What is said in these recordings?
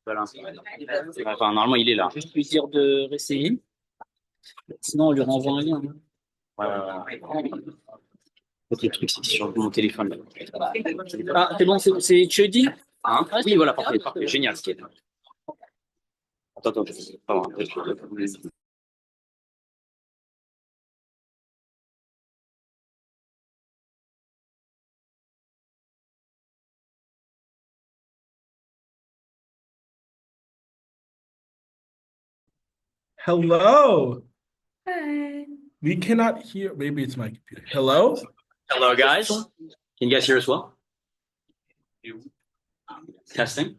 Voilà. Enfin, normalement, il est là. Juste lui dire de réessayer. Sinon, on lui renvoie un lien. Le truc, c'est sur mon téléphone. Ah, c'est bon, c'est Chudi? Hein? Oui, voilà, parfait, parfait. Génial, ce qui est. Attends, pardon. Hello. Hi. We cannot hear. Maybe it's my computer. Hello. Hello, guys. Can you guys hear as well? Testing.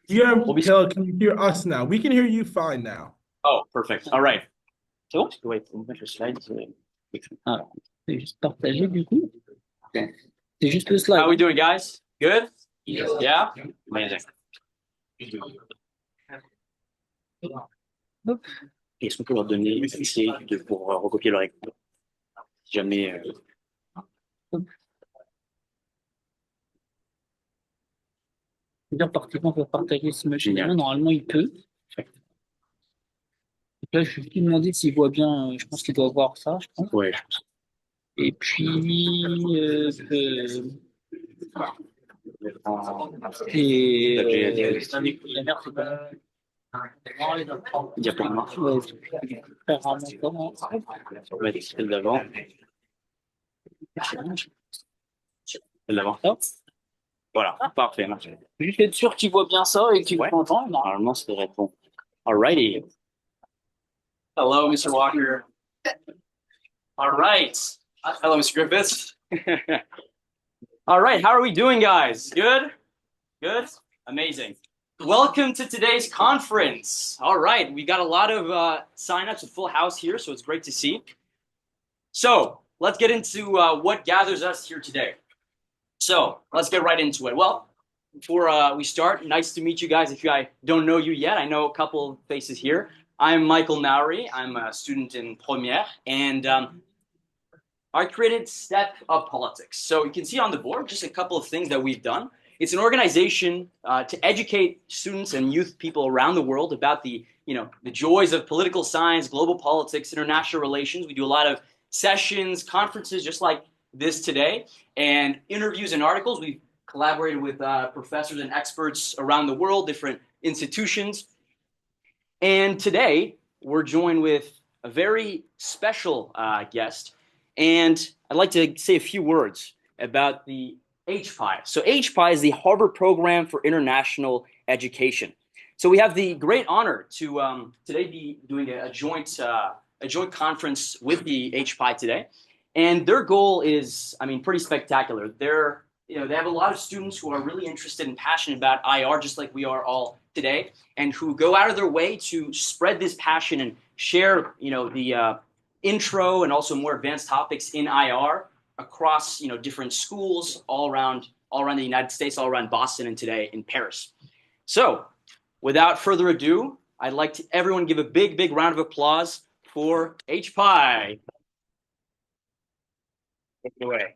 Hill, can you hear us now? We can hear you fine now. Oh, perfect. All right. C'est bon? Ouais, pour mettre le slide. Ah, c'est juste partagé du coup. Okay. C'est juste le slide. How are we doing, guys? Good? Yeah? Amazing. Hop. Est-ce qu'on peut leur donner accès pour recopier leur écran? Si jamais. Plusieurs participants peuvent partager ce match. Génial. Normalement, il peut. Donc là, je vais lui demander s'il voit bien. Je pense qu'il doit voir ça, je pense. Ouais, je pense. Et puis. Et. La merde, c'est pas. Diaporama. Ouais, faire un montant. On va mettre celle d'avant. Celle d'avant. Voilà, parfait. Merci. Juste être sûr qu'il voit bien ça et qu'il Ouais. entend. Normalement, ça devrait être bon. Alrighty. Hello, Mr. Walker. All right. Hello, Mr. Griffiths. All right, how are we doing, guys? Good? Good? Amazing. Welcome to today's conference. All right, we got a lot of signups, a full house here, so it's great to see. So let's get into what gathers us here today. So let's get right into it. Well, before we start, nice to meet you guys. If I don't know you yet, I know a couple of faces here. I'm Michael Mowry. I'm a student in Première, and I created Step Up Politics. So you can see on the board just a couple of things that we've done. It's an organization to educate students and youth people around the world about the joys of political science, global politics, international relations. We do a lot of sessions, conferences, just like this today, and interviews and articles. We've collaborated with professors and experts around the world, different institutions. And today, we're joined with a very special guest. And I'd like to say a few words about the HPIE. So HPIE is the Harvard Program for International Education. So we have the great honor to today be doing a joint conference with the HPIE today. And their goal is, pretty spectacular. They have a lot of students who are really interested and passionate about IR, just like we are all today, and who go out of their way to spread this passion and share, the intro and also more advanced topics in IR across, different schools all around the United States, all around Boston, and today in Paris. So, without further ado, I'd like to everyone give a big, big round of applause for HPIE. Take it away.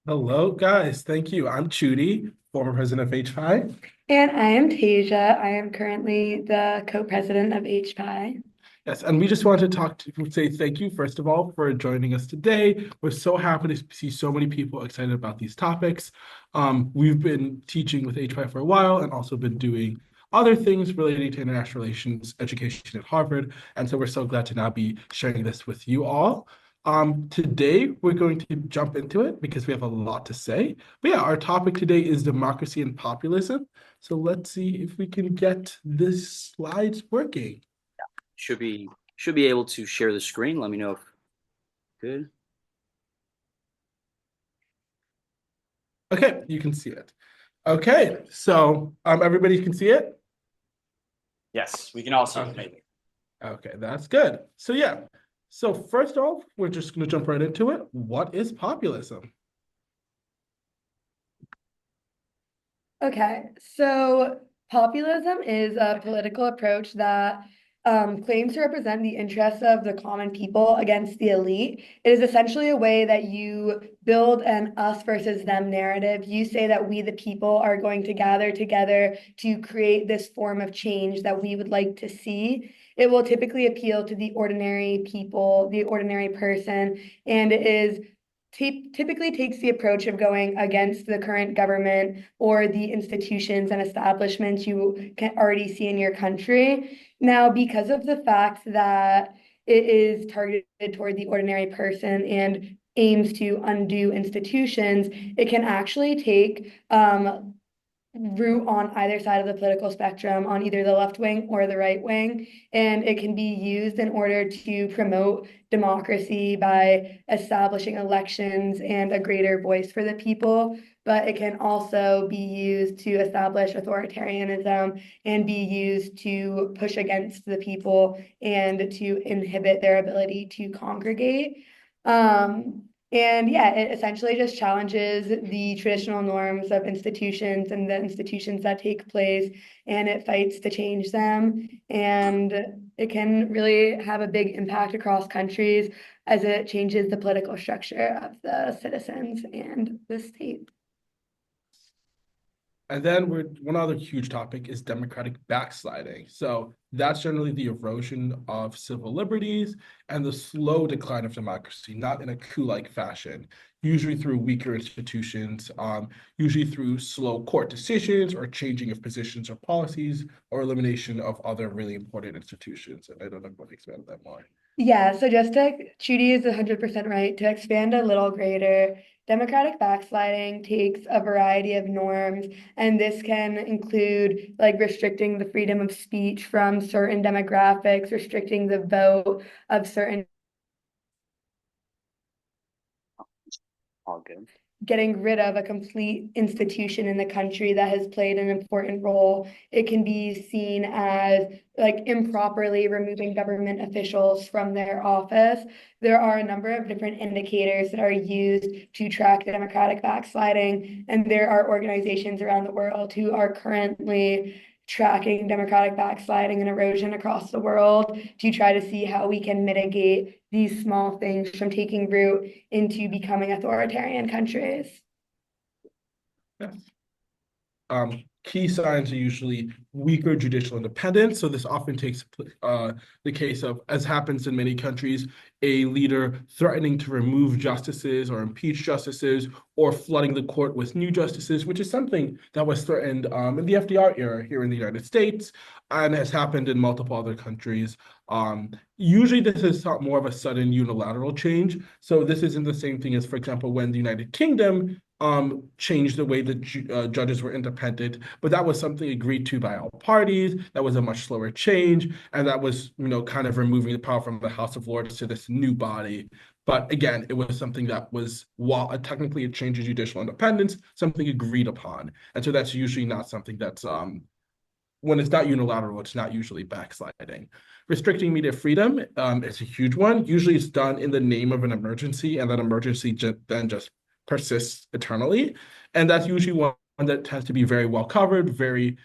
Hello, guys. Thank you. I'm Chudi, former president of HPI. And I am Tasia. I am currently the co-president of HPI. Yes, and we just wanted to say thank you, first of all, for joining us today. We're so happy to see so many people excited about these topics. We've been teaching with HPI for a while and also been doing other things relating to international relations education at Harvard. And so we're so glad to now be sharing this with you all. Today, we're going to jump into it because we have a lot to say. But yeah, our topic today is democracy and populism. So let's see if we can get this slides working. Should be able to share the screen. Let me know if good. Okay, you can see it. Okay, so everybody can see it? Yes, we can all see it. Maybe. Okay, that's good. So yeah, so first off, we're just going to jump right into it. What is populism? Okay, so populism is a political approach that claims to represent the interests of the common people against the elite. It is essentially a way that you build an us versus them narrative. You say that we, the people, are going to gather together to create this form of change that we would like to see. It will typically appeal to the ordinary people, the ordinary person, and it is typically takes the approach of going against the current government or the institutions and establishments you can already see in your country. Now, because of the fact that it is targeted toward the ordinary person and aims to undo institutions, it can actually take root on either side of the political spectrum, on either the left wing or the right wing, and it can be used in order to promote democracy by establishing elections and a greater voice for the people. But it can also be used to establish authoritarianism and be used to push against the people and to inhibit their ability to congregate. And yeah, it essentially just challenges the traditional norms of institutions and the institutions that take place, and it fights to change them. And it can really have a big impact across countries as it changes the political structure of the citizens and the state. And then one other huge topic is democratic backsliding. So that's generally the erosion of civil liberties and the slow decline of democracy, not in a coup-like fashion, usually through weaker institutions, usually through slow court decisions or changing of positions or policies or elimination of other really important institutions. And I don't know if I want to expand on that more. Yeah, so just to, Trudy is 100% right. To expand a little greater, democratic backsliding takes a variety of norms, and this can include like restricting the freedom of speech from certain demographics, restricting the vote of certain, All good. getting rid of a complete institution in the country that has played an important role. It can be seen as like improperly removing government officials from their office. There are a number of different indicators that are used to track democratic backsliding, and there are organizations around the world who are currently tracking democratic backsliding and erosion across the world to try to see how we can mitigate these small things from taking root into becoming authoritarian countries. Yes. Key signs are usually weaker judicial independence. So this often takes the case of, as happens in many countries, a leader threatening to remove justices or impeach justices or flooding the court with new justices, which is something that was threatened in the FDR era here in the United States and has happened in multiple other countries. Usually this is more of a sudden unilateral change. So this isn't the same thing as, for example, when the United Kingdom changed the way that judges were independent, but that was something agreed to by all parties. That was a much slower change, and that was, kind of removing the power from the House of Lords to this new body. But again, it was something that was, while technically a change in judicial independence, something agreed upon. And so that's usually not something that's when it's not unilateral, it's not usually backsliding. Restricting media freedom is a huge one. Usually it's done in the name of an emergency, and that emergency then just persists eternally. And that's usually one that tends to be very well covered, a very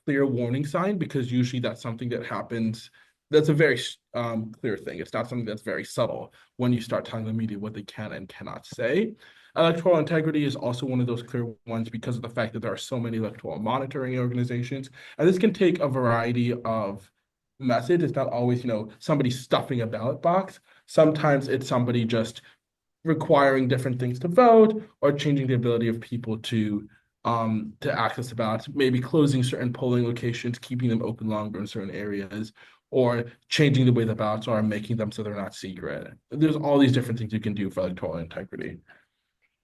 clear warning sign, because usually that's something that happens. That's a very clear thing. It's not something that's very subtle when you start telling the media what they can and cannot say. Electoral integrity is also one of those clear ones because of the fact that there are so many electoral monitoring organizations. And this can take a variety of methods. It's not always, somebody stuffing a ballot box. Sometimes it's somebody just requiring different things to vote or changing the ability of people to access the ballots, maybe closing certain polling locations, keeping them open longer in certain areas, or changing the way the ballots are, making them so they're not secret. There's all these different things you can do for electoral integrity.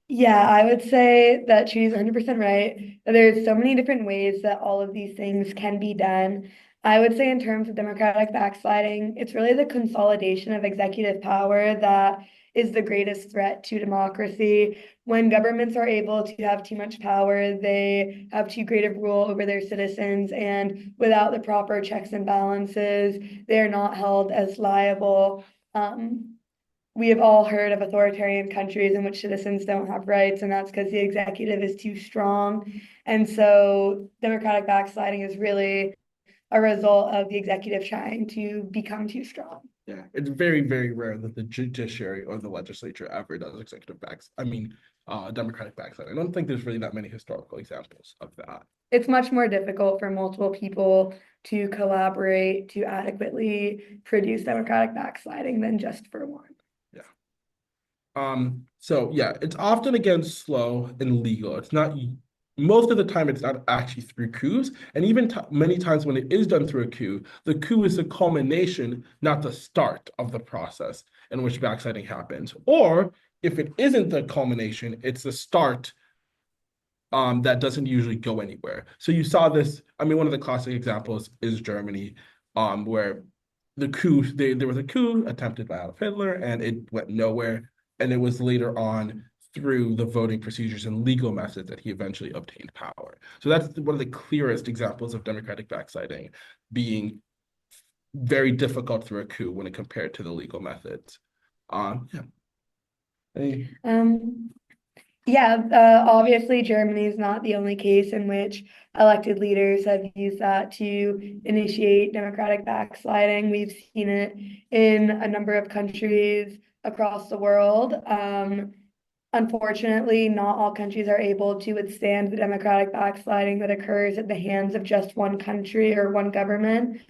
Yeah, I would say that she's 100% right. There's so many different ways that all of these things can be done. I would say in terms of democratic backsliding, it's really the consolidation of executive power that is the greatest threat to democracy. When governments are able to have too much power, they have too great of rule over their citizens, and without the proper checks and balances, they're not held as liable. We have all heard of authoritarian countries in which citizens don't have rights, and that's because the executive is too strong. And so democratic backsliding is really a result of the executive trying to become too strong. Yeah, it's very, very rare that the judiciary or the legislature ever does democratic backslide. I don't think there's really that many historical examples of that. It's much more difficult for multiple people to collaborate to adequately produce democratic backsliding than just for one. So yeah, it's often again slow and legal. It's not most of the time it's not actually through coups, and even many times when it is done through a coup, the coup is the culmination, not the start of the process in which backsliding happens. Or if it isn't the culmination, it's the start that doesn't usually go anywhere. So you saw this, I mean, one of the classic examples is Germany, where the coup, there was a coup attempted by Adolf Hitler and it went nowhere. And it was later on through the voting procedures and legal methods that he eventually obtained power. So that's one of the clearest examples of democratic backsliding being very difficult through a coup when it compared to the legal methods. Yeah. Obviously Germany is not the only case in which elected leaders have used that to initiate democratic backsliding. We've seen it in a number of countries across the world. Unfortunately, not all countries are able to withstand the democratic backsliding that occurs at the hands of just one country or one government.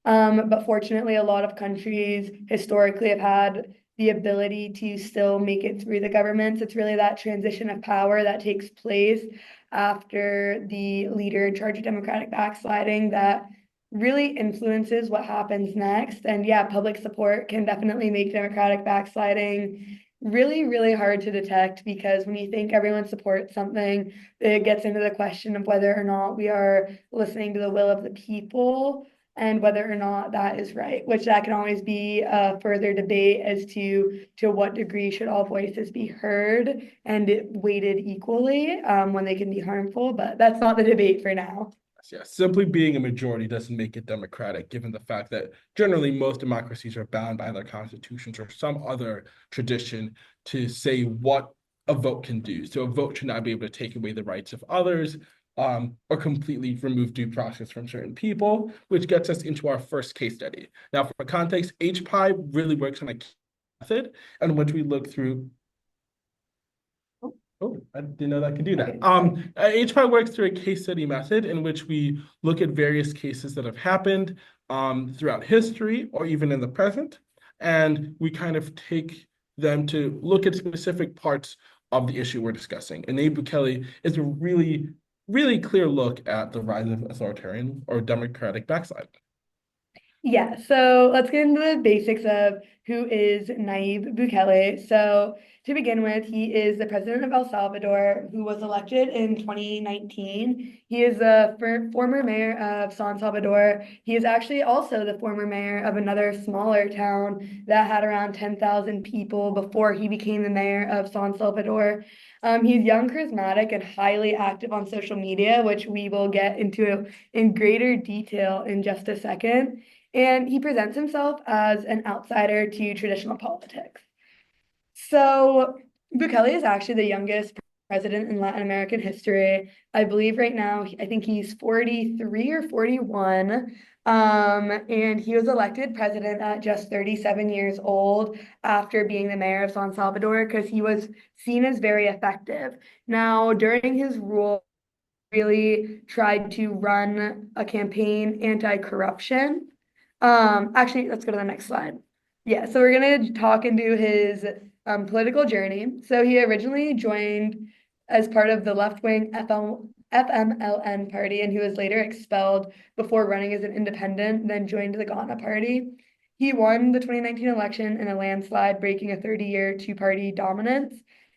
But fortunately, a lot of countries historically have had the ability to still make it through the governments. It's really that transition of power that takes place after the leader in charge of democratic backsliding that really influences what happens next. And yeah, public support can definitely make democratic backsliding really, really hard to detect, because when you think everyone supports something, it gets into the question of whether or not we are listening to the will of the people and whether or not that is right, which that can always be a further debate as to what degree should all voices be heard and weighted equally when they can be harmful, but that's not the debate for now. Yeah, simply being a majority doesn't make it democratic, given the fact that generally most democracies are bound by their constitutions or some other tradition to say what a vote can do. So a vote should not be able to take away the rights of others, or completely remove due process from certain people, which gets us into our first case study. Now, for context, HPI really works on a method in which we look through. Oh, I didn't know that I could do that. HPI works through a case study method in which we look at various cases that have happened throughout history or even in the present, and we kind of take them to look at specific parts of the issue we're discussing. And Nayib Bukele is a really, really clear look at the rise of authoritarian or democratic backsliding. Yeah, so let's get into the basics of who is Nayib Bukele. So to begin with, he is the president of El Salvador, who was elected in 2019. He is the former mayor of San Salvador. He is actually also the former mayor of another smaller town that had around 10,000 people before he became the mayor of San Salvador. He's young, charismatic, and highly active on social media, which we will get into in greater detail in just a second. And he presents himself as an outsider to traditional politics. So Bukele is actually the youngest president in Latin American history. I believe right now, I think he's 43 or 41. And he was elected president at just 37 years old after being the mayor of San Salvador because he was seen as very effective. Now, during his rule, really tried to run a campaign anti-corruption. Actually, let's go to the next slide. Yeah, so we're gonna talk into his political journey. So he originally joined as part of the left-wing FMLN party, and he was later expelled before running as an independent, then joined the Ghana party. He won the 2019 election in a landslide, breaking a 30-year two-party dominance.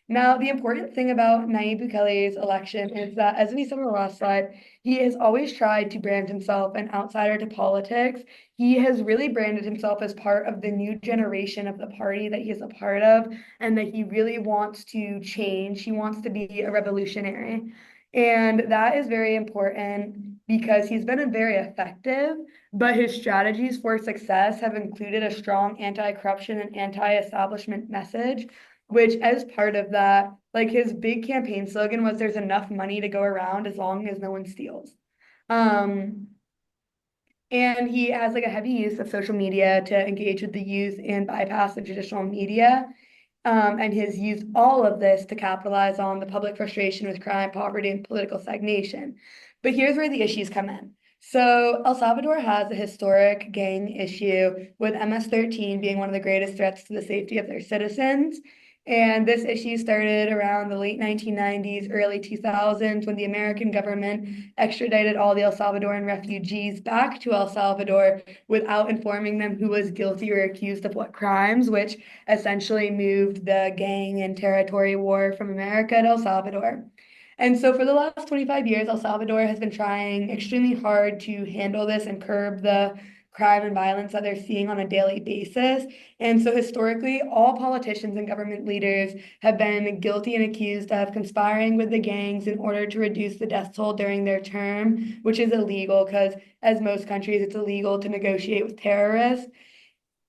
Now, the important thing about Nayib Bukele's election is that, as we saw on the last slide, he has always tried to brand himself an outsider to politics. He has really branded himself as part of the new generation of the party that he is a part of, and that he really wants to change. He wants to be a revolutionary. And that is very important because he's been very effective, but his strategies for success have included a strong anti-corruption and anti-establishment message, which as part of that, like his big campaign slogan was there's enough money to go around as long as no one steals. And he has like a heavy use of social media to engage with the youth and bypass the traditional media. And he has used all of this to capitalize on the public frustration with crime, poverty, and political stagnation. But here's where the issues come in. So El Salvador has a historic gang issue, with MS-13 being one of the greatest threats to the safety of their citizens. And this issue started around the late 1990s, early 2000s, when the American government extradited all the El Salvadoran refugees back to El Salvador without informing them who was guilty or accused of what crimes, which essentially moved the gang and territory war from America to El Salvador. And so for the last 25 years, El Salvador has been trying extremely hard to handle this and curb the crime and violence that they're seeing on a daily basis. And so historically, all politicians and government leaders have been guilty and accused of conspiring with the gangs in order to reduce the death toll during their term, which is illegal because, as most countries, it's illegal to negotiate with terrorists.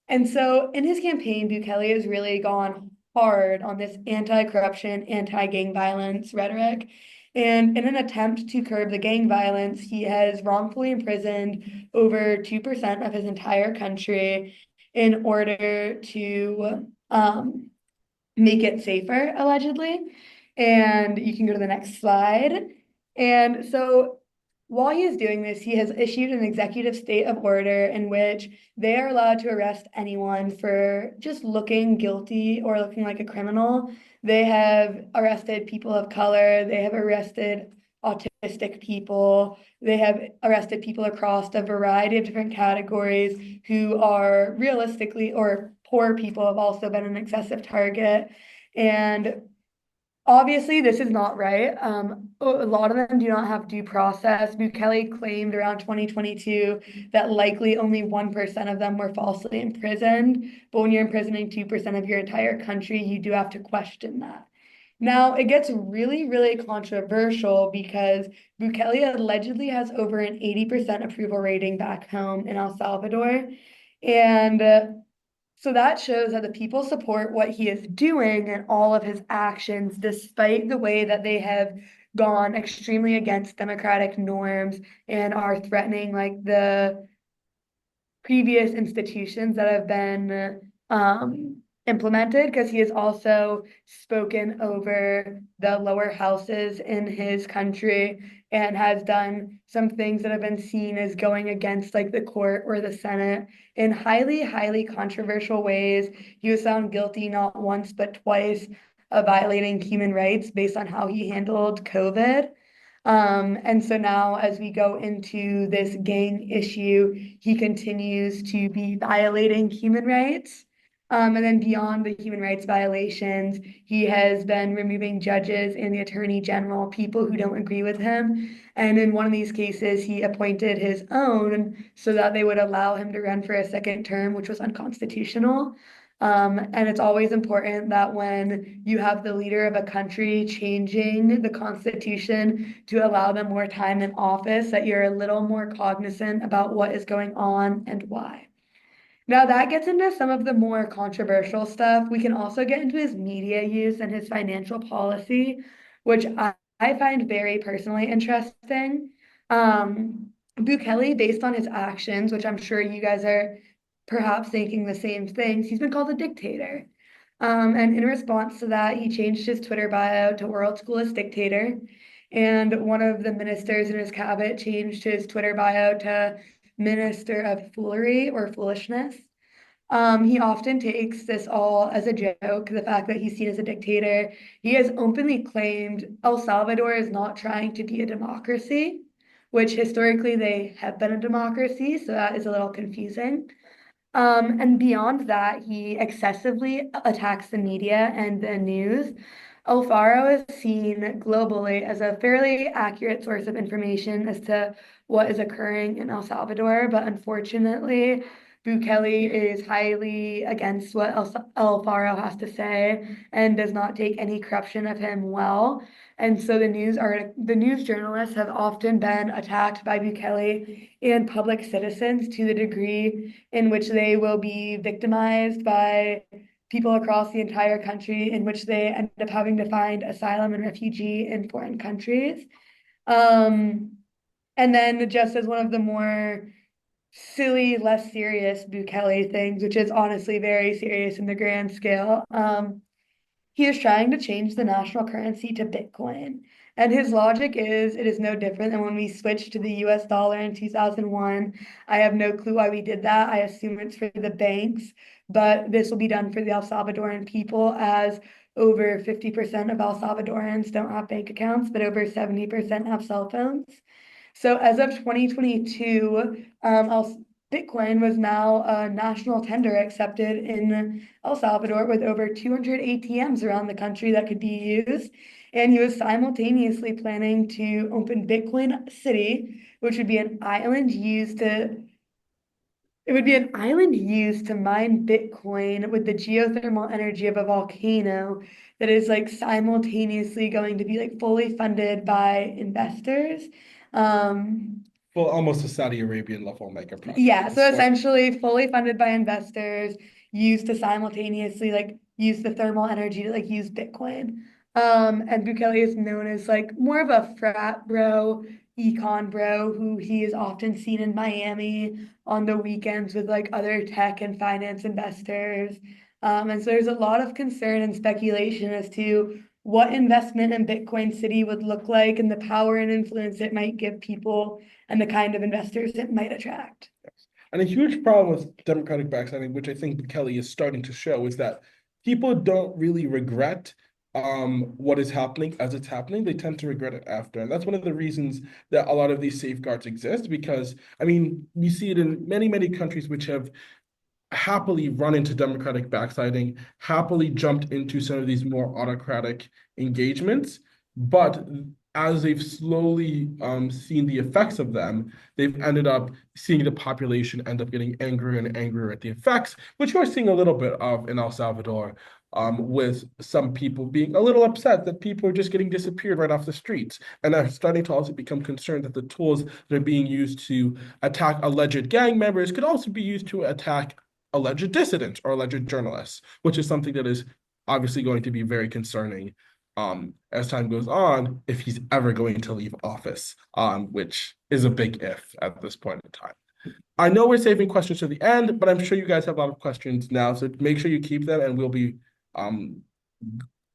And so in his campaign, Bukele has really gone hard on this anti-corruption, anti-gang violence rhetoric. And in an attempt to curb the gang violence, he has wrongfully imprisoned over 2% of his entire country in order to make it safer, allegedly. And you can go to the next slide. And so while he is doing this, he has issued an executive state of order in which they are allowed to arrest anyone for just looking guilty or looking like a criminal. They have arrested people of color, they have arrested autistic people, they have arrested people across a variety of different categories who are realistically, or poor people have also been an excessive target. And obviously, this is not right. A lot of them do not have due process. Bukele claimed around 2022 that likely only 1% of them were falsely imprisoned. But when you're imprisoning 2% of your entire country, you do have to question that. Now, it gets really, really controversial because Bukele allegedly has over an 80% approval rating back home in El Salvador. And so that shows that the people support what he is doing and all of his actions, despite the way that they have gone extremely against democratic norms and are threatening like the previous institutions that have been implemented, because he has also spoken over the lower houses in his country and has done some things that have been seen as going against like the court or the Senate in highly, highly controversial ways. He was found guilty not once but twice of violating human rights based on how he handled COVID. And so now, as we go into this gang issue, he continues to be violating human rights. And then beyond the human rights violations, he has been removing judges and the attorney general, people who don't agree with him. And in one of these cases, he appointed his own so that they would allow him to run for a second term, which was unconstitutional. And it's always important that when you have the leader of a country changing the constitution to allow them more time in office, that you're a little more cognizant about what is going on and why. Now that gets into some of the more controversial stuff. We can also get into his media use and his financial policy, which I find very personally interesting. Bukele, based on his actions, which I'm sure you guys are perhaps thinking the same things, he's been called a dictator. And in response to that, he changed his Twitter bio to World Schoolist Dictator. And one of the ministers in his cabinet changed his Twitter bio to Minister of Foolery or Foolishness. He often takes this all as a joke, the fact that he's seen as a dictator. He has openly claimed El Salvador is not trying to be a democracy, which historically they have been a democracy, so that is a little confusing. And beyond that, he excessively attacks the media and the news. Alfaro is seen globally as a fairly accurate source of information as to what is occurring in El Salvador, but unfortunately, Bukele is highly against what Alfaro has to say and does not take any corruption of him well. And so the news journalists have often been attacked by Bukele and public citizens to the degree in which they will be victimized by people across the entire country, in which they end up having to find asylum and refugee in foreign countries. And then just as one of the more silly, less serious Bukele things, which is honestly very serious in the grand scale. He is trying to change the national currency to Bitcoin. And his logic is it is no different than when we switched to the US dollar in 2001. I have no clue why we did that. I assume it's for the banks, but this will be done for the El Salvadoran people, as over 50% of El Salvadorans don't have bank accounts, but over 70% have cell phones. So as of 2022, Bitcoin was now a national tender accepted in El Salvador with over 200 ATMs around the country that could be used. And he was simultaneously planning to open Bitcoin City, which would be an island used to mine Bitcoin with the geothermal energy of a volcano that is like simultaneously going to be like fully funded by investors. Well, almost a Saudi Arabian level mega project. Yeah, so essentially fully funded by investors, used to simultaneously like use the thermal energy to like use Bitcoin. And Bukele is known as like more of a frat bro, econ bro, who he is often seen in Miami on the weekends with like other tech and finance investors. And so there's a lot of concern and speculation as to what investment in Bitcoin City would look like and the power and influence it might give people and the kind of investors it might attract. And a huge problem with Democratic backsliding, which I think Kelly is starting to show, is that people don't really regret what is happening as it's happening. They tend to regret it after. And that's one of the reasons that a lot of these safeguards exist, because I mean, we see it in many, many countries which have happily run into democratic backsliding, happily jumped into some of these more autocratic engagements. But as they've slowly seen the effects of them, they've ended up seeing the population end up getting angrier and angrier at the effects, which we're seeing a little bit of in El Salvador, with some people being a little upset that people are just getting disappeared right off the streets, and are starting to also become concerned that the tools that are being used to attack alleged gang members could also be used to attack alleged dissidents or alleged journalists, which is something that is obviously going to be very concerning as time goes on, if he's ever going to leave office, which is a big if at this point in time. I know we're saving questions to the end, but I'm sure you guys have a lot of questions now, so make sure you keep them, and we'll be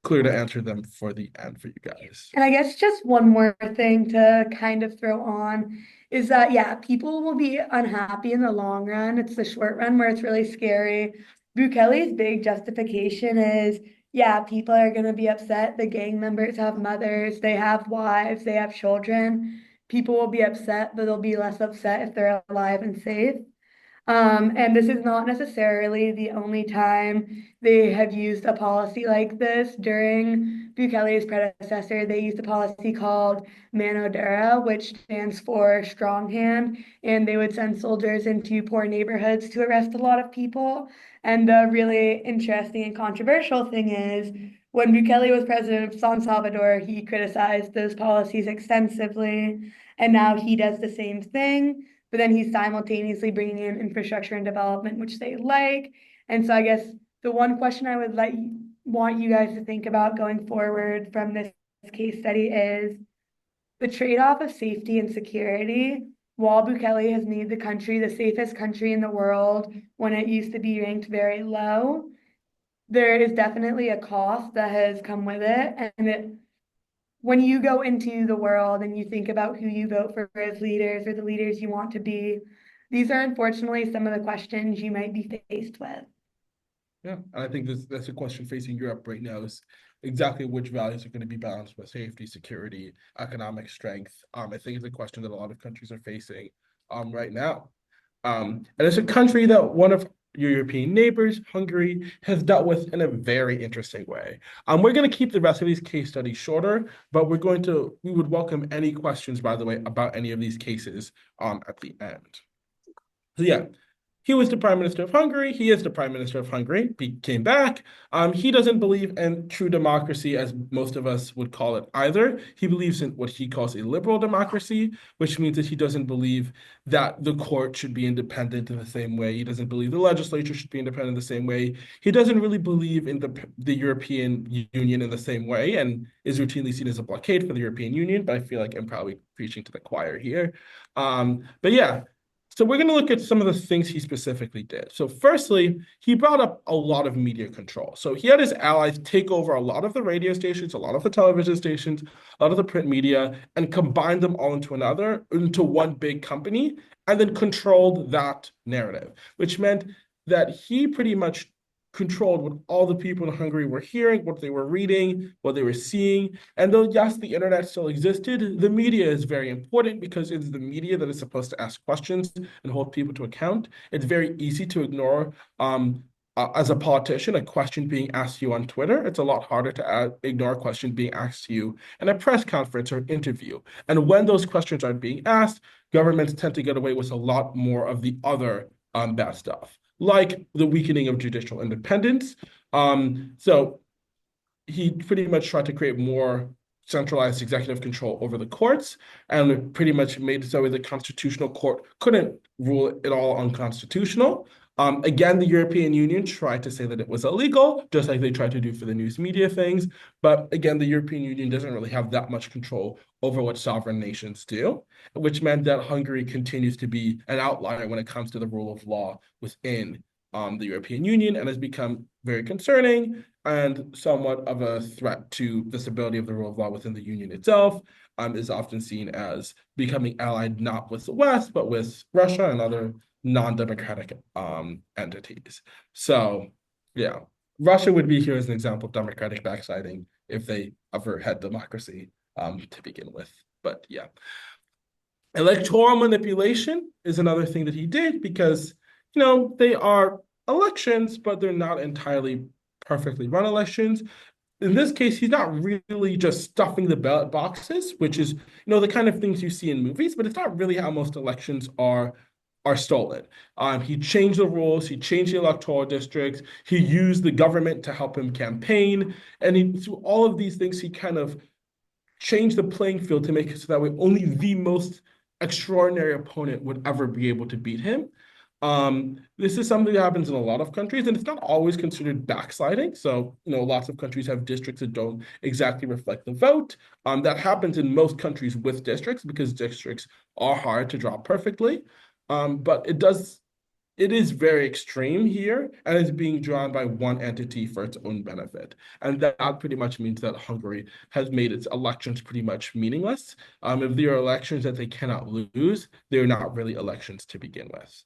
clear to answer them for the end for you guys. And I guess just one more thing to kind of throw on is that, yeah, people will be unhappy in the long run. It's the short run where it's really scary. Bukele's big justification is, yeah, people are going to be upset. The gang members have mothers, they have wives, they have children. People will be upset, but they'll be less upset if they're alive and safe. And this is not necessarily the only time they have used a policy like this. During Bukele's predecessor, they used a policy called Mano Dura, which stands for strong hand, and they would send soldiers into poor neighborhoods to arrest a lot of people. And the really interesting and controversial thing is, when Bukele was president of San Salvador, he criticized those policies extensively, and now he does the same thing, but then he's simultaneously bringing in infrastructure and development, which they like. And so I guess the one question I would want you guys to think about going forward from this case study is the trade-off of safety and security. While Bukele has made the country the safest country in the world when it used to be ranked very low, there is definitely a cost that has come with it. And when you go into the world and you think about who you vote for as leaders or the leaders you want to be, these are unfortunately some of the questions you might be faced with. Yeah, and I think that's a question facing Europe right now, is exactly which values are going to be balanced with safety, security, economic strength. I think it's a question that a lot of countries are facing right now. And it's a country that one of your European neighbors, Hungary, has dealt with in a very interesting way. We're going to keep the rest of these case studies shorter, but we would welcome any questions, by the way, about any of these cases at the end. So yeah, he was the prime minister of Hungary. He is the prime minister of Hungary. He came back. He doesn't believe in true democracy, as most of us would call it either. He believes in what he calls a liberal democracy, which means that he doesn't believe that the court should be independent in the same way. He doesn't believe the legislature should be independent in the same way. He doesn't really believe in the European Union in the same way, and is routinely seen as a blockade for the European Union. But I feel like I'm probably preaching to the choir here. But yeah. So we're going to look at some of the things he specifically did. So firstly, he brought up a lot of media control. So he had his allies take over a lot of the radio stations, a lot of the television stations, a lot of the print media, and combine them all into one big company, and then controlled that narrative, which meant that he pretty much controlled what all the people in Hungary were hearing, what they were reading, what they were seeing. And though, yes, the internet still existed, the media is very important because it's the media that is supposed to ask questions and hold people to account. It's very easy to ignore, as a politician, a question being asked to you on Twitter. It's a lot harder to ignore a question being asked to you in a press conference or interview. And when those questions are being asked, governments tend to get away with a lot more of the other bad stuff, like the weakening of judicial independence. So he pretty much tried to create more centralized executive control over the courts, and pretty much made it so the constitutional court couldn't rule it all unconstitutional. Again, the European Union tried to say that it was illegal, just like they tried to do for the news media things. But again, the European Union doesn't really have that much control over what sovereign nations do, which meant that Hungary continues to be an outlier when it comes to the rule of law within the European Union, and has become very concerning and somewhat of a threat to the stability of the rule of law within the Union itself. Is often seen as becoming allied not with the West, but with Russia and other non-democratic entities. So, yeah, Russia would be here as an example of democratic backsliding if they ever had democracy to begin with. But yeah, electoral manipulation is another thing that he did because, they are elections, but they're not entirely perfectly run elections. In this case, he's not really just stuffing the ballot boxes, which is, the kind of things you see in movies, but it's not really how most elections are stolen. He changed the rules, he changed the electoral districts, he used the government to help him campaign, and through all of these things, he kind of changed the playing field to make it so that way only the most extraordinary opponent would ever be able to beat him. This is something that happens in a lot of countries, and it's not always considered backsliding. So, lots of countries have districts that don't exactly reflect the vote. That happens in most countries with districts because districts are hard to draw perfectly. But it is very extreme here, and it's being drawn by one entity for its own benefit. And that pretty much means that Hungary has made its elections pretty much meaningless. If there are elections that they cannot lose, they're not really elections to begin with.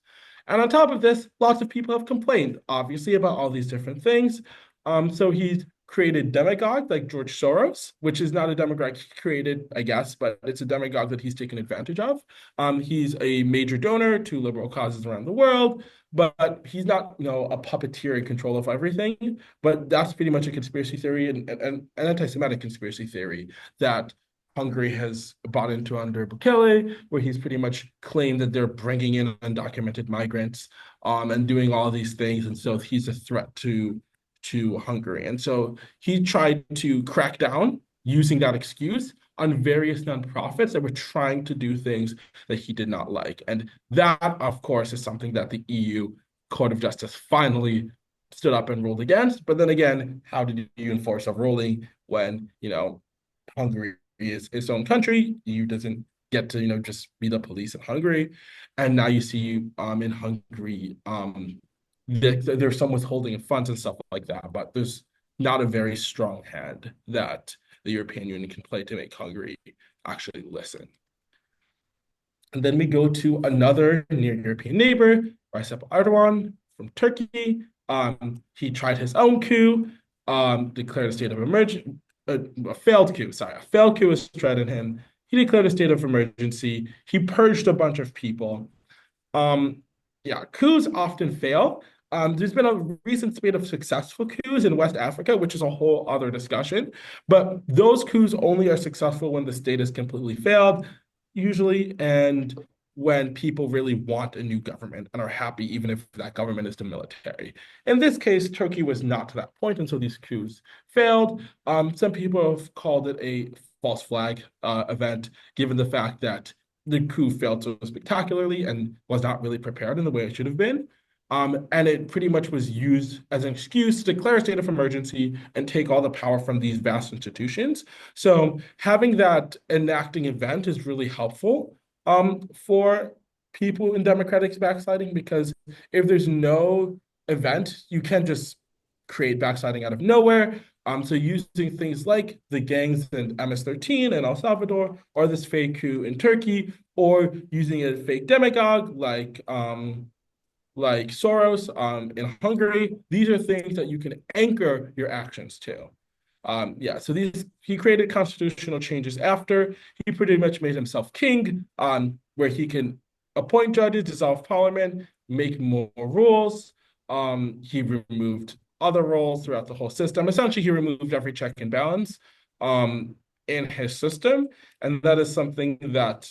And on top of this, lots of people have complained, obviously, about all these different things. So he's created demagogues like George Soros, which is not a demagogue he created, I guess, but it's a demagogue that he's taken advantage of. He's a major donor to liberal causes around the world, but he's not, a puppeteer in control of everything. But that's pretty much a conspiracy theory and an anti-Semitic conspiracy theory that Hungary has bought into under Bukele, where he's pretty much claimed that they're bringing in undocumented migrants and doing all these things. And so he's a threat to Hungary. And so he tried to crack down using that excuse on various nonprofits that were trying to do things that he did not like. And that, of course, is something that the EU Court of Justice finally stood up and ruled against. But then again, how did you enforce a ruling when, Hungary is its own country? EU doesn't get to, just be the police in Hungary. And now you see in Hungary, there's some withholding of funds and stuff like that, but there's not a very strong hand that the European Union can play to make Hungary actually listen. And then we go to another near European neighbor, Recep Erdogan from Turkey. He tried his own coup, declared a state of emergency, a failed coup was tried on him. He declared a state of emergency. He purged a bunch of people. Coups often fail. There's been a recent spate of successful coups in West Africa, which is a whole other discussion. But those coups only are successful when the state has completely failed, usually, and when people really want a new government and are happy, even if that government is the military. In this case, Turkey was not to that point, and so these coups failed. Some people have called it a false flag event, given the fact that the coup failed so spectacularly and was not really prepared in the way it should have been. And it pretty much was used as an excuse to declare a state of emergency and take all the power from these vast institutions. So having that enacting event is really helpful for people in democratic backsliding, because if there's no event, you can't just create backsliding out of nowhere. So using things like the gangs in MS-13 in El Salvador, or this fake coup in Turkey, or using a fake demagogue like Soros in Hungary. These are things that you can anchor your actions to. Yeah, so he created constitutional changes after. He pretty much made himself king, where he can appoint judges, dissolve parliament, make more rules. He removed other roles throughout the whole system. Essentially, he removed every check and balance in his system, and that is something that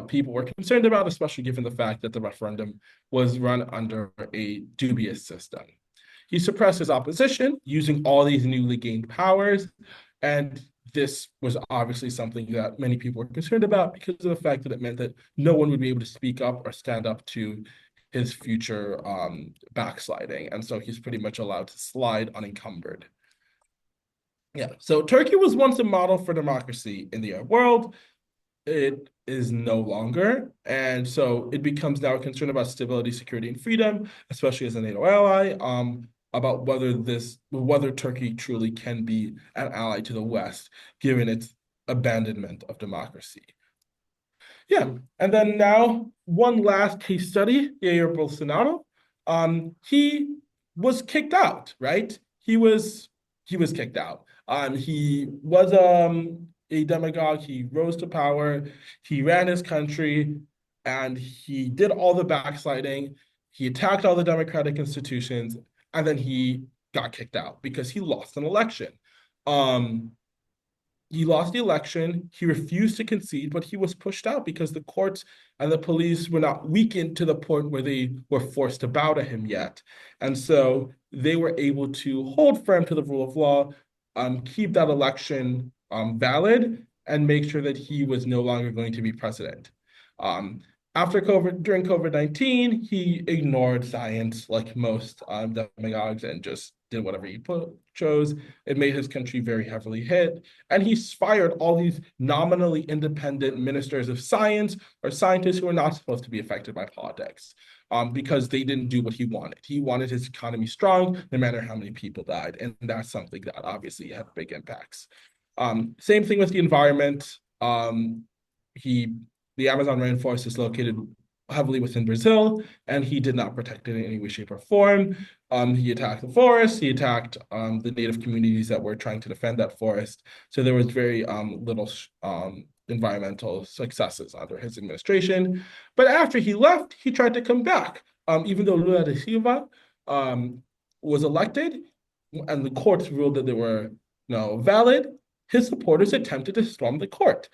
people were concerned about, especially given the fact that the referendum was run under a dubious system. He suppressed his opposition using all these newly gained powers, and this was obviously something that many people were concerned about because of the fact that it meant that no one would be able to speak up or stand up to his future backsliding, and so he's pretty much allowed to slide unencumbered. Yeah, so Turkey was once a model for democracy in the Arab world. It is no longer. And so it becomes now a concern about stability, security, and freedom, especially as a NATO ally, about whether Turkey truly can be an ally to the West, given its abandonment of democracy. Yeah, and then now one last case study, Jair Bolsonaro. He was kicked out, right? He was kicked out. He was a demagogue. He rose to power. He ran his country, and he did all the backsliding. He attacked all the democratic institutions, and then he got kicked out because he lost an election. He lost the election. He refused to concede, but he was pushed out because the courts and the police were not weakened to the point where they were forced to bow to him yet. And so they were able to hold firm to the rule of law, keep that election valid, and make sure that he was no longer going to be president. During COVID-19, he ignored science like most demagogues and just did whatever he chose. It made his country very heavily hit. And he fired all these nominally independent ministers of science or scientists who are not supposed to be affected by politics because they didn't do what he wanted. He wanted his economy strong, no matter how many people died. And that's something that obviously had big impacts. Same thing with the environment. The Amazon rainforest is located heavily within Brazil, and he did not protect it in any way, shape, or form. He attacked the forest. He attacked the native communities that were trying to defend that forest. So there was very little environmental successes under his administration. But after he left, he tried to come back. Even though Lula da Silva was elected, and the courts ruled that they were valid, his supporters attempted to storm the court.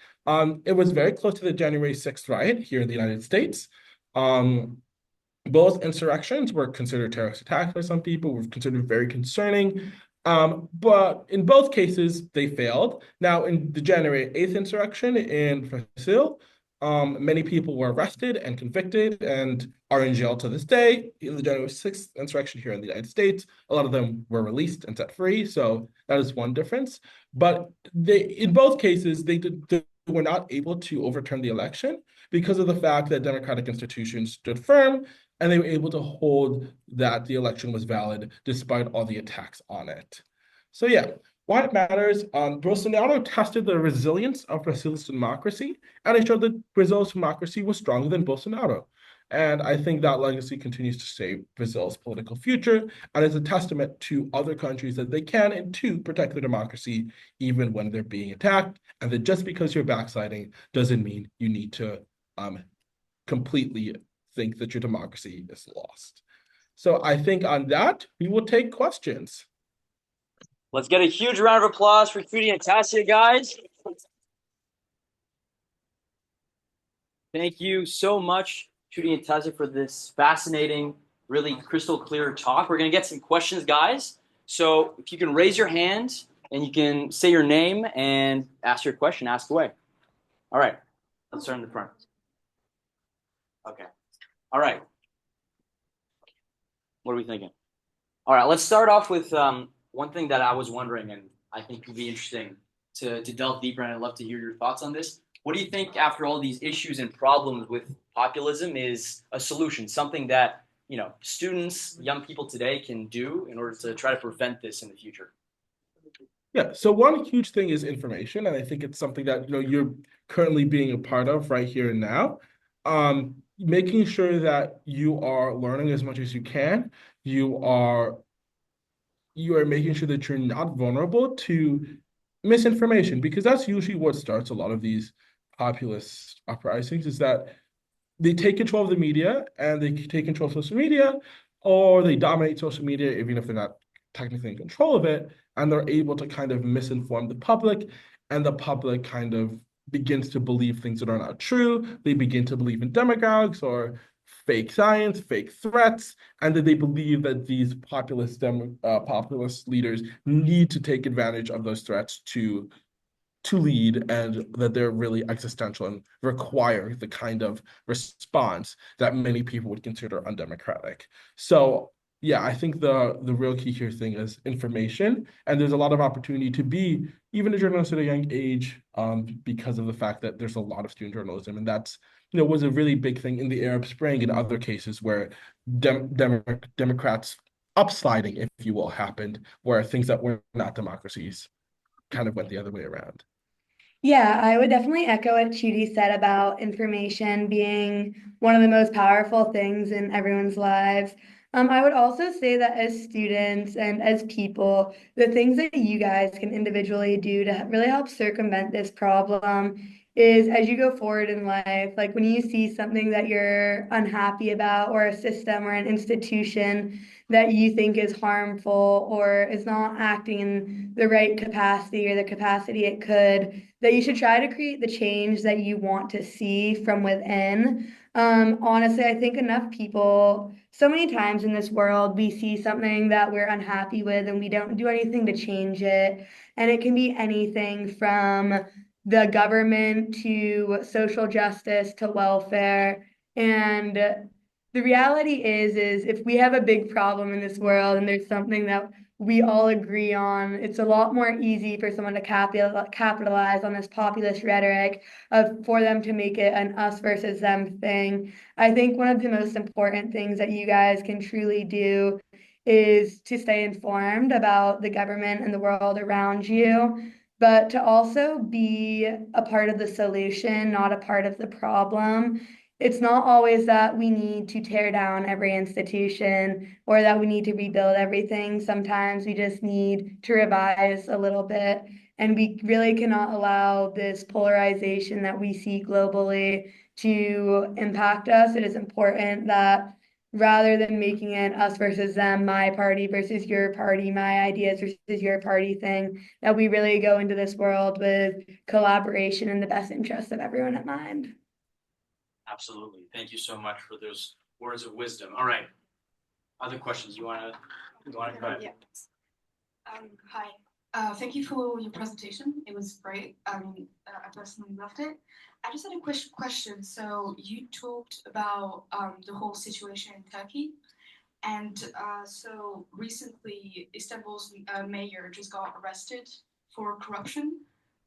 It was very close to the January 6th riot here in the United States. Both insurrections were considered terrorist attacks by some people, were considered very concerning. But in both cases, they failed. Now, in the January 8th insurrection in Brazil, many people were arrested and convicted and are in jail to this day. In the January 6th insurrection here in the United States, a lot of them were released and set free. So that is one difference. But in both cases, they were not able to overturn the election because of the fact that democratic institutions stood firm and they were able to hold that the election was valid despite all the attacks on it. So yeah, why it matters, Bolsonaro tested the resilience of Brazil's democracy, and it showed that Brazil's democracy was stronger than Bolsonaro. And I think that legacy continues to shape Brazil's political future and is a testament to other countries that they can and to protect their democracy even when they're being attacked, and that just because you're backsliding doesn't mean you need to completely think that your democracy is lost. So I think on that, we will take questions. Let's get a huge round of applause for Trudy and Tassia, guys. Thank you so much, Trudy and Tassia, for this fascinating, really crystal clear talk. We're going to get some questions, guys. So if you can raise your hand and you can say your name and ask your question, ask away. All right. Let's start in the front. Okay. All right. What are we thinking? All right. Let's start off with one thing that I was wondering, and I think would be interesting to delve deeper, and I'd love to hear your thoughts on this. what do you think after all these issues and problems with populism is a solution, something that students, young people today can do in order to try to prevent this in the future? Yeah, so one huge thing is information, and I think it's something that you're currently being a part of right here and now. Making sure that you are learning as much as you can. You are you are making sure that you're not vulnerable to misinformation, because that's usually what starts a lot of these populist uprisings, is that they take control of the media and they take control of social media, or they dominate social media, even if they're not technically in control of it, and they're able to kind of misinform the public, and the public kind of begins to believe things that are not true. They begin to believe in demagogues or fake science, fake threats, and that they believe that these populist leaders need to take advantage of those threats to lead, and that they're really existential and require the kind of response that many people would consider undemocratic. So yeah, I think the real key here thing is information, and there's a lot of opportunity to be even a journalist at a young age, because of the fact that there's a lot of student journalism, and that's was a really big thing in the Arab Spring and other cases where Democrats upsliding, if you will, happened, where things that were not democracies kind of went the other way around. Yeah, I would definitely echo what Judy said about information being one of the most powerful things in everyone's lives. I would also say that as students and as people, the things that you guys can individually do to really help circumvent this problem is, as you go forward in life, like when you see something that you're unhappy about, or a system or an institution that you think is harmful or is not acting in the right capacity or the capacity it could, that you should try to create the change that you want to see from within. Honestly, I think enough people, so many times in this world, we see something that we're unhappy with and we don't do anything to change it. And it can be anything from the government to social justice to welfare. And the reality is if we have a big problem in this world and there's something that we all agree on, it's a lot more easy for someone to capitalize on this populist rhetoric for them to make it an us versus them thing. I think one of the most important things that you guys can truly do is to stay informed about the government and the world around you, but to also be a part of the solution, not a part of the problem. It's not always that we need to tear down every institution or that we need to rebuild everything. Sometimes we just need to revise a little bit. And we really cannot allow this polarization that we see globally to impact us. It is important that rather than making it us versus them, my party versus your party, my ideas versus your party thing, that we really go into this world with collaboration and the best interests of everyone at mind. Absolutely. Thank you so much for those words of wisdom. All right. Other questions you want to go ahead? Yeah. Hi. Thank you for your presentation. It was great. I personally loved it. I just had a question. So you talked about the whole situation in Turkey, and so recently Istanbul's mayor just got arrested for corruption.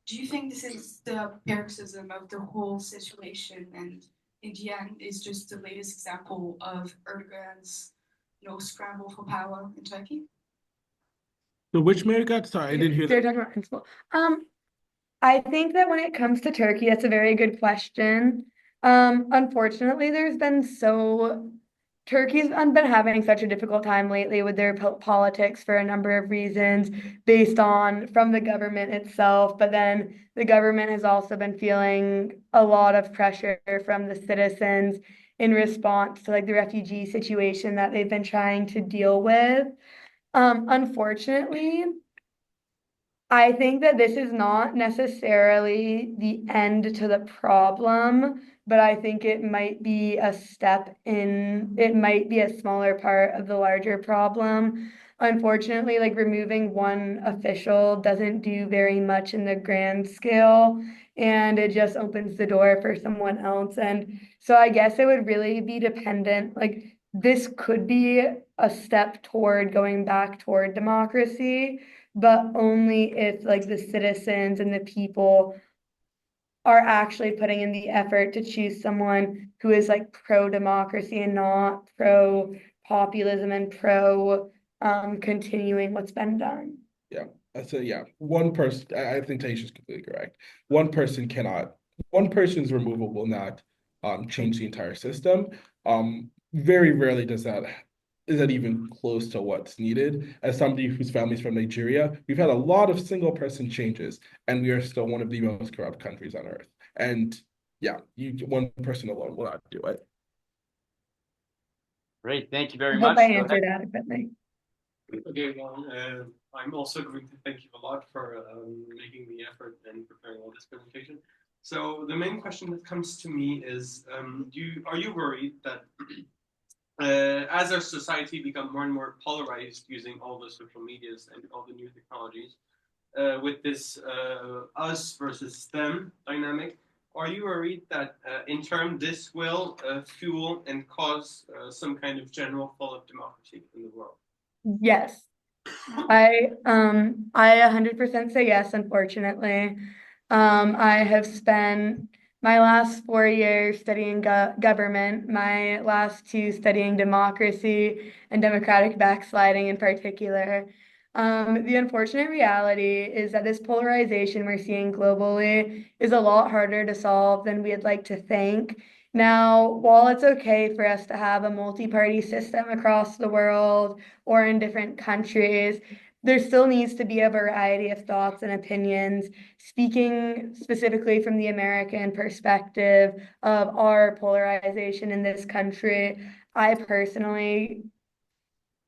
Do you think this is the paroxysm of the whole situation, and in the end is just the latest example of Erdogan's scramble for power in Turkey? So which mayor got? Sorry, I didn't hear So you're that. talking about principal. I think that when it comes to Turkey, that's a very good question. Unfortunately, Turkey's been having such a difficult time lately with their politics for a number of reasons based on from the government itself, but then the government has also been feeling a lot of pressure from the citizens in response to like the refugee situation that they've been trying to deal with. Unfortunately, I think that this is not necessarily the end to the problem, but I think it might be it might be a smaller part of the larger problem. Unfortunately, like removing one official doesn't do very much in the grand scale, and it just opens the door for someone else. And so I guess it would really be dependent, like this could be a step toward going back toward democracy, but only if like the citizens and the people are actually putting in the effort to choose someone who is like pro-democracy and not pro-populism and pro continuing what's been done. Yeah. So yeah, one person. I think Taisha's completely correct. One person's removal will not change the entire system. Very rarely is that even close to what's needed. As somebody whose family's from Nigeria, we've had a lot of single person changes, and we are still one of the most corrupt countries on earth. And yeah, one person alone will not do it. Great, thank you I very hope much. I Go ahead. answered adequately. Okay, well, I'm also going to thank you a lot for making the effort and preparing all this presentation. So the main question that comes to me is, are you worried that as our society become more and more polarized using all the social medias and all the new technologies, with this us versus them dynamic, are you worried that in turn this will fuel and cause some kind of general fall of democracy in the world? Yes. I 100% say yes, unfortunately. I have spent my last 4 years studying government, my last two studying democracy and democratic backsliding in particular. The unfortunate reality is that this polarization we're seeing globally is a lot harder to solve than we'd like to think. Now, while it's okay for us to have a multi-party system across the world or in different countries, there still needs to be a variety of thoughts and opinions. Speaking specifically from the American perspective of our polarization in this country, I personally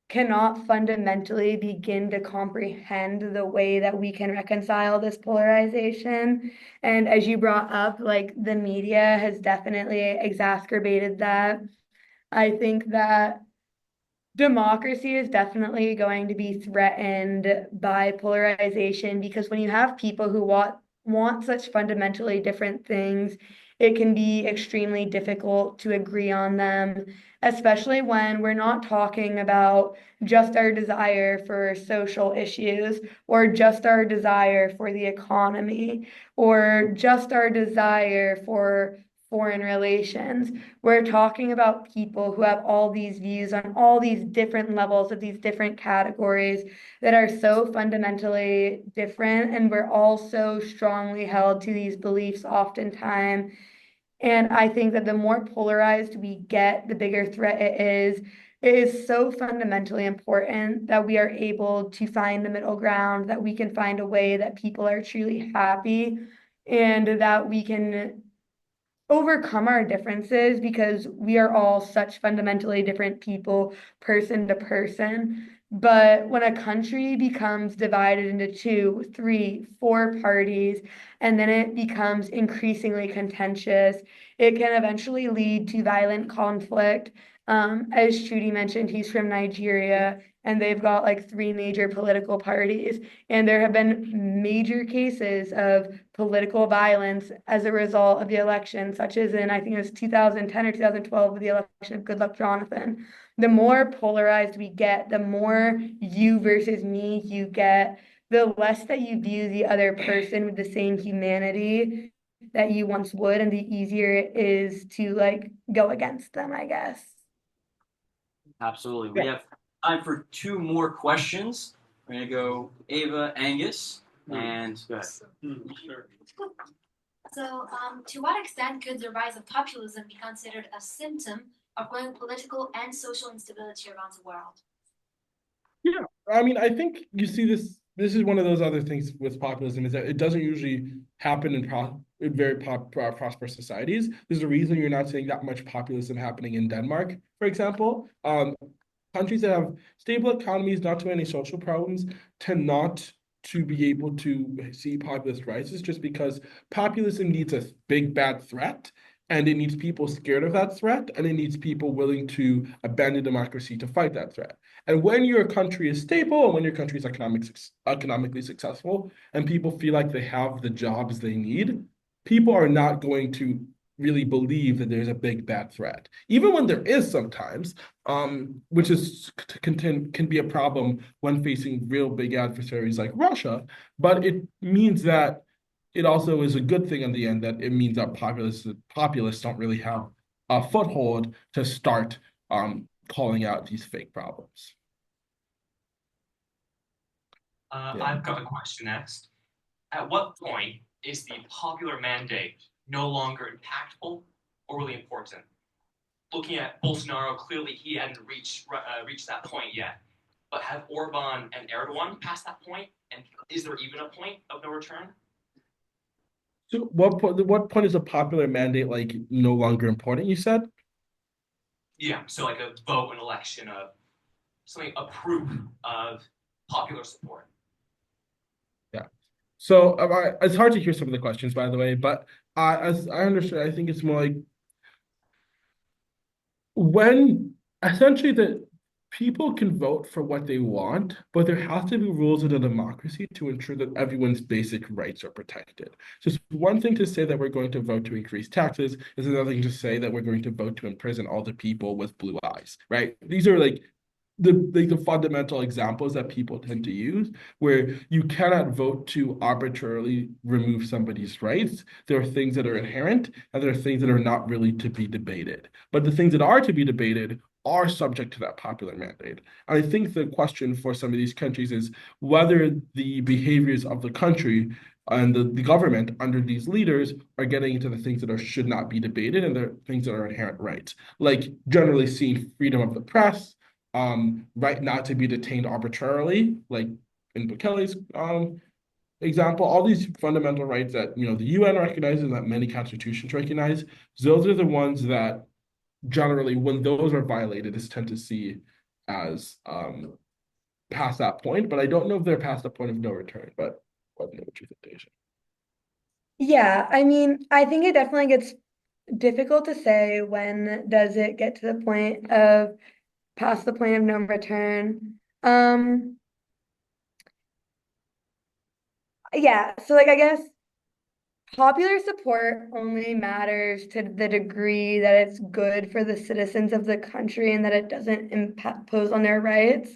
cannot fundamentally begin to comprehend the way that we can reconcile this polarization. And as you brought up, like the media has definitely exacerbated that. I think that democracy is definitely going to be threatened by polarization because when you have people who want such fundamentally different things, it can be extremely difficult to agree on them, especially when we're not talking about just our desire for social issues or just our desire for the economy or just our desire for foreign relations. We're talking about people who have all these views on all these different levels of these different categories that are so fundamentally different, and we're all so strongly held to these beliefs oftentimes. And I think that the more polarized we get, the bigger threat it is. It is so fundamentally important that we are able to find the middle ground, that we can find a way that people are truly happy, and that we can overcome our differences because we are all such fundamentally different people, person to person. But when a country becomes divided into two, three, four parties, and then it becomes increasingly contentious, it can eventually lead to violent conflict. As Trudy mentioned, he's from Nigeria, and they've got like three major political parties. And there have been major cases of political violence as a result of the election, such as in, I think it was 2010 or 2012, with the election of Goodluck Jonathan. The more polarized we get, the more you versus me you get, the less that you view the other person with the same humanity that you once would, and the easier it is to like go against them, I guess. Absolutely. We have time for two more questions. We're going to go Ava, Angus, and go ahead. Sure. So, to what extent could the rise of populism be considered a symptom of growing political and social instability around the world? Yeah, I mean, I think you see this. This is one of those other things with populism is that it doesn't usually happen in very prosperous societies. There's a reason you're not seeing that much populism happening in Denmark, for example. Countries that have stable economies, not too many social problems, tend not to be able to see populist rises just because populism needs a big bad threat, and it needs people scared of that threat, and it needs people willing to abandon democracy to fight that threat. And when your country is stable and when your country is economically successful and people feel like they have the jobs they need, people are not going to really believe that there's a big bad threat. Even when there is sometimes, which can be a problem when facing real big adversaries like Russia, but it means that it also is a good thing in the end that it means that populists don't really have a foothold to start calling out these fake problems. I've got a question next. At what point is the popular mandate no longer impactful or really important? Looking at Bolsonaro, clearly he hadn't reached that point yet. But have Orban and Erdogan passed that point? And is there even a point of no return? So what point is a popular mandate like no longer important, you said? Yeah, so like a vote, an election, a proof of popular support. Yeah. So it's hard to hear some of the questions, by the way, but as I understand, I think it's more like when essentially the people can vote for what they want, but there has to be rules in a democracy to ensure that everyone's basic rights are protected. So it's one thing to say that we're going to vote to increase taxes, it's another thing to say that we're going to vote to imprison all the people with blue eyes, right? These are like the fundamental examples that people tend to use, where you cannot vote to arbitrarily remove somebody's rights. There are things that are inherent, and there are things that are not really to be debated. But the things that are to be debated are subject to that popular mandate. And I think the question for some of these countries is whether the behaviors of the country and the government under these leaders are getting into the things that should not be debated and the things that are inherent rights, like generally seeing freedom of the press, right not to be detained arbitrarily, like in Bukele's example, all these fundamental rights that the UN recognizes and that many constitutions recognize, those are the ones that generally, when those are violated, is tend to see as past that point. But I don't know if they're past the point of no return. But let me know what you think, Deja. Yeah, I mean, I think it definitely gets difficult to say when does it get to the point of past the point of no return. Yeah, so like I guess popular support only matters to the degree that it's good for the citizens of the country and that it doesn't impose on their rights.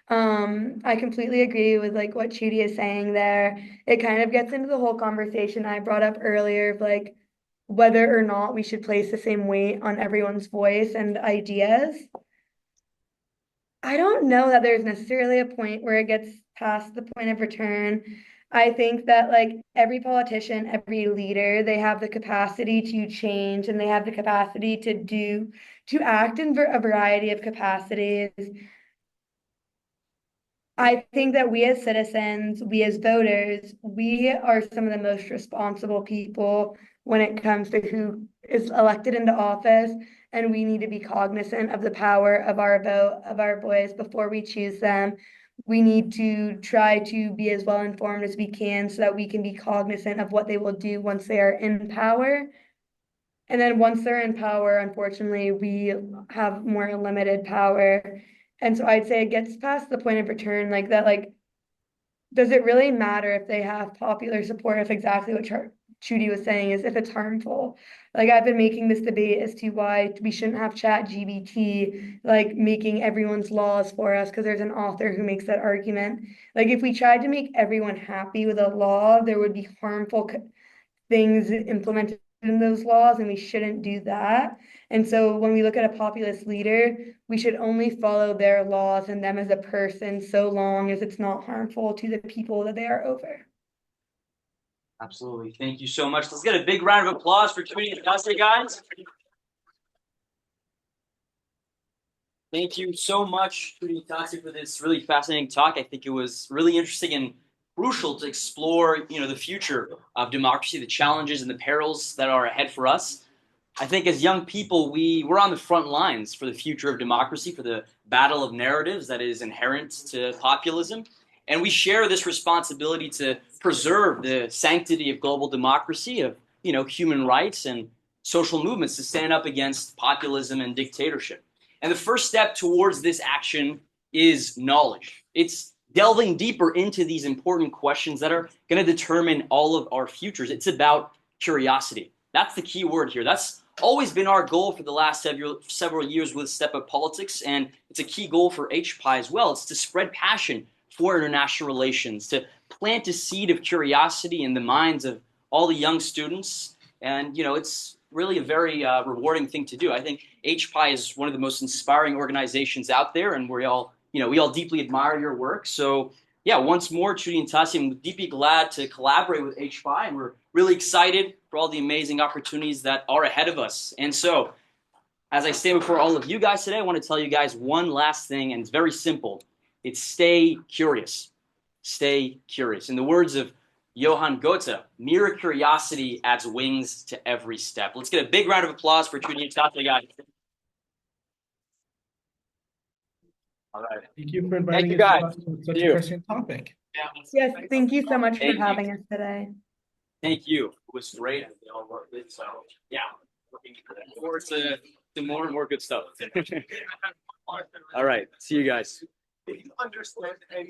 I completely agree with like what Chudi is saying there. It kind of gets into the whole conversation I brought up earlier of like whether or not we should place the same weight on everyone's voice and ideas. I don't know that there's necessarily a point where it gets past the point of return. I think that like every politician, every leader, they have the capacity to change and they have the capacity to act in a variety of capacities. I think that we as citizens, we as voters, we are some of the most responsible people when it comes to who is elected into office. And we need to be cognizant of the power of our vote, of our voice before we choose them. We need to try to be as well informed as we can so that we can be cognizant of what they will do once they are in power. And then once they're in power, unfortunately, we have more limited power. And so I'd say it gets past the point of return like that, like, does it really matter if they have popular support if exactly what Trudy was saying is if it's harmful? Like I've been making this debate as to why we shouldn't have ChatGPT like making everyone's laws for us because there's an author who makes that argument. Like if we tried to make everyone happy with a law, there would be harmful things implemented in those laws, and we shouldn't do that. And so when we look at a populist leader, we should only follow their laws and them as a person so long as it's not harmful to the people that they are over. Absolutely. Thank you so much. Let's get a big round of applause for Trudy and Dusty, guys. Thank you so much, Trudy and Dusty, for this really fascinating talk. I think it was really interesting and crucial to explore, the future of democracy, the challenges and the perils that are ahead for us. I think as young people, we're on the front lines for the future of democracy, for the battle of narratives that is inherent to populism. And we share this responsibility to preserve the sanctity of global democracy, of human rights and social movements to stand up against populism and dictatorship. And the first step towards this action is knowledge. It's delving deeper into these important questions that are going to determine all of our futures. It's about curiosity. That's the key word here. That's always been our goal for the last several years with Step Up Politics, and it's a key goal for HPI as well. It's to spread passion for international relations, to plant a seed of curiosity in the minds of all the young students. And, it's really a very rewarding thing to do. I think HPI is one of the most inspiring organizations out there, and we all deeply admire your work. So, yeah, once more, Trudy and Tassi, I'm deeply glad to collaborate with HPI, and we're really excited for all the amazing opportunities that are ahead of us. And so, as I stand before all of you guys today, I want to tell you guys one last thing, and it's very simple. It's stay curious. Stay curious. In the words of Johann Goethe, mere curiosity adds wings to every step. Let's get a big round of applause for Trudy and Tassi, guys. All right. Thank you for inviting us guys. to such a prescient topic. Yes, thank you so much for Thank you. having us today. Thank you. It was great. They all worked it. So, yeah, looking forward to more and more good stuff. All right. See you guys. Understand any